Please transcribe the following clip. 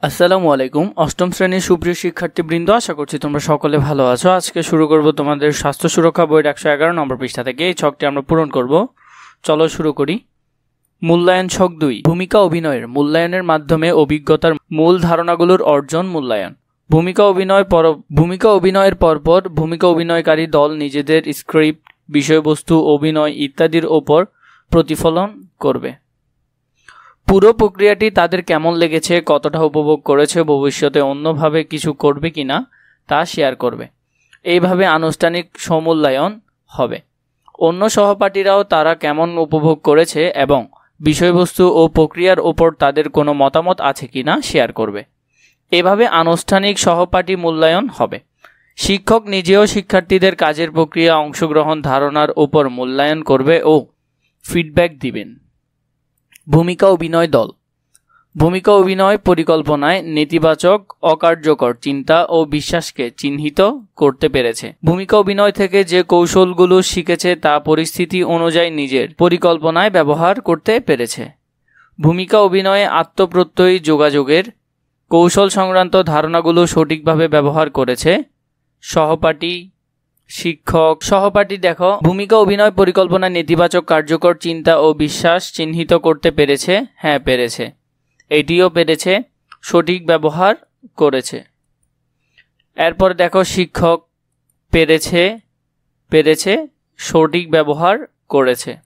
আসসালামু আলাইকুম। অষ্টম শ্রেণীর সুপ্রিয় শিক্ষার্থীবৃন্দ, আশা করছি তোমরা সকলে ভালো আছো। আজকে শুরু করব তোমাদের স্বাস্থ্য সুরক্ষা বইয়ের 111 নম্বর পৃষ্ঠা থেকে। এই ছকটি আমরা পূরণ করব। চলো শুরু করি। মূল্যায়ন ছক 2, ভূমিকা অভিনয়ের মূল্যায়নের মাধ্যমে অভিজ্ঞতার মূল ধারণাগুলোর অর্জন মূল্যায়ন। ভূমিকা অভিনয়ের পরপর ভূমিকা অভিনয়কারী দল নিজেদের স্ক্রিপ্ট, বিষয়বস্তু, অভিনয় ইত্যাদির ওপর প্রতিফলন করবে। পুরো প্রক্রিয়াটি তাদের কেমন লেগেছে, কতটা উপভোগ করেছে, ভবিষ্যতে অন্যভাবে কিছু করবে কিনা তা শেয়ার করবে। এইভাবে আনুষ্ঠানিক সমূল্যায়ন হবে। অন্য সহপাঠীরাও তারা কেমন উপভোগ করেছে এবং বিষয়বস্তু ও প্রক্রিয়ার ওপর তাদের কোনো মতামত আছে কিনা শেয়ার করবে। এভাবে আনুষ্ঠানিক সহপাঠী মূল্যায়ন হবে। শিক্ষক নিজেও শিক্ষার্থীদের কাজের প্রক্রিয়া, অংশগ্রহণ, ধারণার ওপর মূল্যায়ন করবে ও ফিডব্যাক দিবেন। ভূমিকা অভিনয় দল ভূমিকা অভিনয় পরিকল্পনায় নেতিবাচক, অকার্যকর চিন্তা ও বিশ্বাসকে চিহ্নিত করতে পেরেছে। ভূমিকা অভিনয় থেকে যে কৌশলগুলো শিখেছে তা পরিস্থিতি অনুযায়ী নিজের পরিকল্পনায় ব্যবহার করতে পেরেছে। ভূমিকা অভিনয়ে আত্মপ্রত্যয়ী যোগাযোগের কৌশল সংক্রান্ত ধারণাগুলো সঠিকভাবে ব্যবহার করেছে। সহপাঠী দেখো, ভূমিকা অভিনয় পরিকল্পনা নেতিবাচক, কার্যকর চিন্তা ও বিশ্বাস চিহ্নিত করতে পেরেছে। হ্যাঁ, পেরেছে। এটিও পেরেছে, সঠিক ব্যবহার করেছে। এরপর দেখো, শিক্ষক পেরেছে, সঠিক ব্যবহার করেছে।